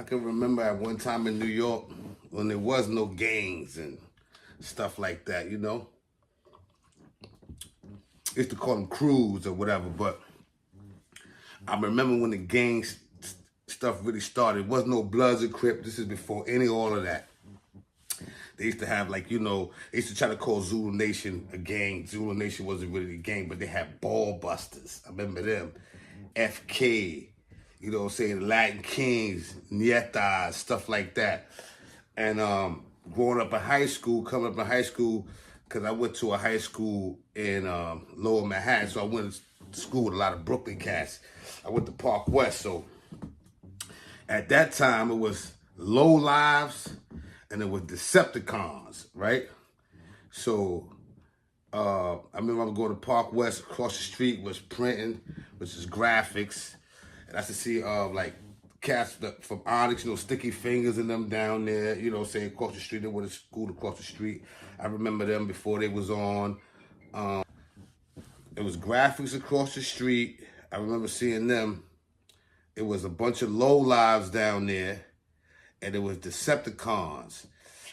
can remember at one time in New York when there was no gangs and stuff like that, you know. Used to call them crews or whatever, but I remember when the gangs stuff really started. There was no Bloods or Crips. This is before any all of that. They used to have, like, you know, they used to try to call Zulu Nation a gang. Zulu Nation wasn't really a gang, but they had ball busters. I remember them. FK, you know what I'm saying, Latin Kings, Nietas, stuff like that. And growing up in high school, coming up in high school, because I went to a high school in Lower Manhattan, so I went to school with a lot of Brooklyn cats. I went to Park West, so at that time it was Low Lives and it was Decepticons, right? So I remember I would go to Park West. Across the street was printing, which is graphics, and I used to see like cats from Onyx, you know, Sticky Fingers and them down there, you know, saying across the street. They went to school across the street. I remember them before they was on. It was graphics across the street. I remember seeing them. It was a bunch of low lives down there, and it was Decepticons.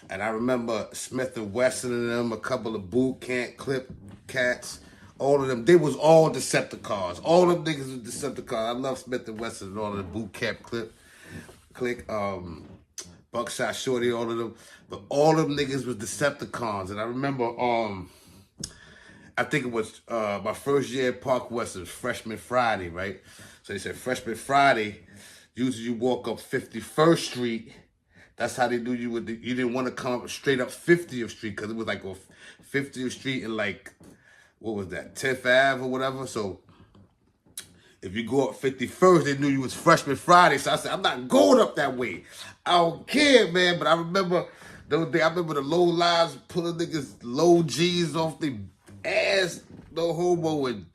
And I remember Smith and Wesson and them, a couple of boot camp clip cats, all of them. They was all Decepticons. All them niggas was Decepticons. I love Smith and Wesson and all of the boot camp click, Buckshot Shorty, all of them. But all of them niggas was Decepticons. And I remember, I think it was my first year at Park West, it was Freshman Friday, right? So they said Freshman Friday, usually you walk up 51st Street. That's how they knew you would. You didn't want to come up straight up 50th Street because it was like on 50th Street and like, what was that, 10th Ave or whatever. So if you go up 51st, they knew you was Freshman Friday. So I said, I'm not going up that way. I don't care, man. But I remember those days. I remember the low lives pulling niggas low G's off their ass, no homo, and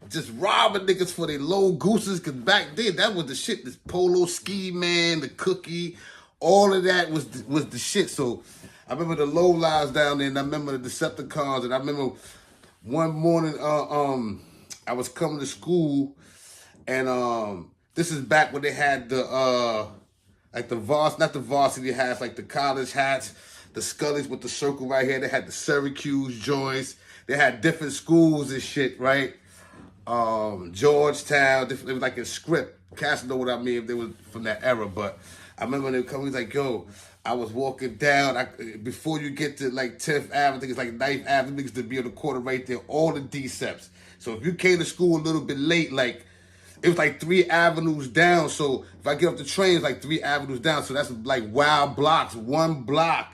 just robbing niggas for their low gooses. Cause back then that was the shit. This Polo Ski Man, the Cookie. All of that was the shit. So I remember the low lives down there, and I remember the Decepticons, and I remember one morning I was coming to school, and this is back when they had the like the not the varsity hats, like the college hats, the Scullies with the circle right here. They had the Syracuse joints. They had different schools and shit, right? Georgetown, different. It was like a script. Cats know what I mean if they was from that era, but I remember when they come, he was like, yo, I was walking down, before you get to like 10th Ave, I think it's like 9th Ave, niggas to be on the corner right there, all the Deceps. So if you came to school a little bit late, like, it was like 3 avenues down. So if I get off the train, it's like 3 avenues down. So that's like wild blocks, one block.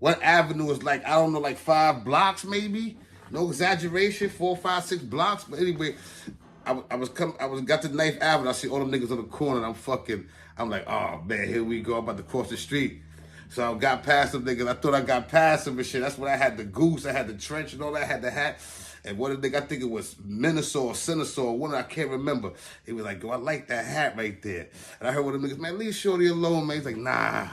One avenue is like, I don't know, like 5 blocks maybe? No exaggeration, 4, 5, 6 blocks. But anyway, I got to 9th Avenue. I see all them niggas on the corner, and I'm like, oh man, here we go. I'm about to cross the street. So I got past them niggas. I thought I got past them and shit. That's when I had the goose, I had the trench and all that, I had the hat. And one of the niggas, I think it was Minnesota or Senator, one I can't remember. He was like, yo, I like that hat right there. And I heard one of the niggas, man, leave Shorty alone, man. He's like, nah,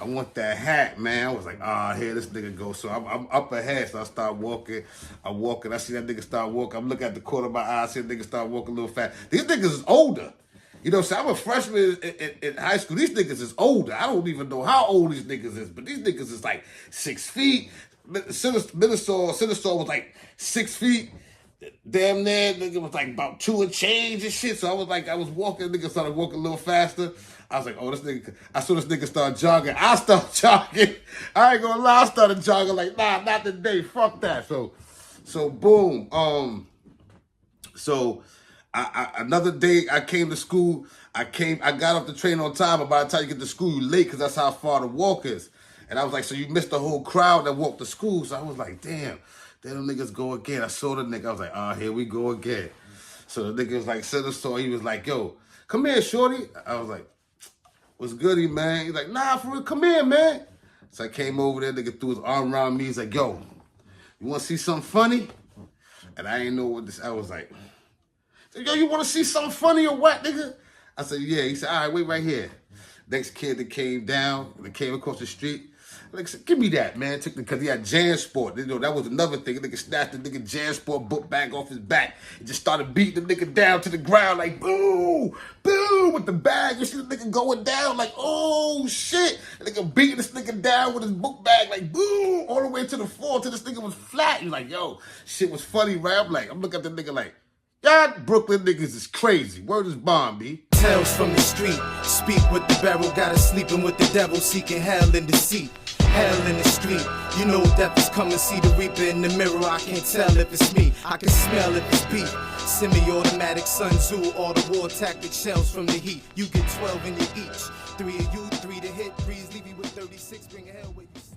I want that hat, man. I was like, here this nigga go. So I'm up ahead, so I start walking. I see that nigga start walking. I'm looking at the corner of my eye, I see that nigga start walking a little fast. These niggas is older. You know, so I'm a freshman in high school. These niggas is older. I don't even know how old these niggas is, but these niggas is like 6 feet. Minnesota was like 6 feet. Damn near, nigga was like about 2 and change and shit. So I was walking, nigga started walking a little faster. I was like, oh, this nigga, I saw this nigga start jogging. I started jogging. I ain't gonna lie, I started jogging like, nah, not today, fuck that. So boom. Another day I came to school, I got off the train on time, but by the time you get to school, you late because that's how far the walk is. And I was like, so you missed the whole crowd that walked to school. So I was like, damn, there them niggas go again. I saw the nigga, I was like, here we go again. So the nigga was like, Senator, he was like, yo, come here, shorty. I was like, what's goody, man? He's like, nah, for real, come here, man. So I came over there, nigga threw his arm around me. He's like, yo, you want to see something funny? And I ain't know what this, I was like, yo, you want to see something funny or what, nigga? I said, yeah. He said, all right, wait right here. Next kid that came down, that came across the street, Like, give me that, man. Because he had JanSport. You know, that was another thing. The nigga snatched the nigga JanSport book bag off his back and just started beating the nigga down to the ground like, boo, boo, with the bag. You see the nigga going down like, oh, shit. The nigga beating this nigga down with his book bag like, boo, all the way to the floor till this nigga was flat. He's like, yo, shit was funny, right? I'm looking at the nigga like, y'all Brooklyn niggas is crazy. Word is bomb, B. Tales from the street, speak with the barrel, got us sleeping with the devil, seeking hell in deceit. Hell in the street, you know death is coming, see the reaper in the mirror, I can't tell if it's me, I can smell if it's beef. Semi-automatic Sun Tzu, all the war tactic shells from the heat. You get 12 in your each, 3 of you, 3 to hit, Breez leave you with 36, bring a hell with you.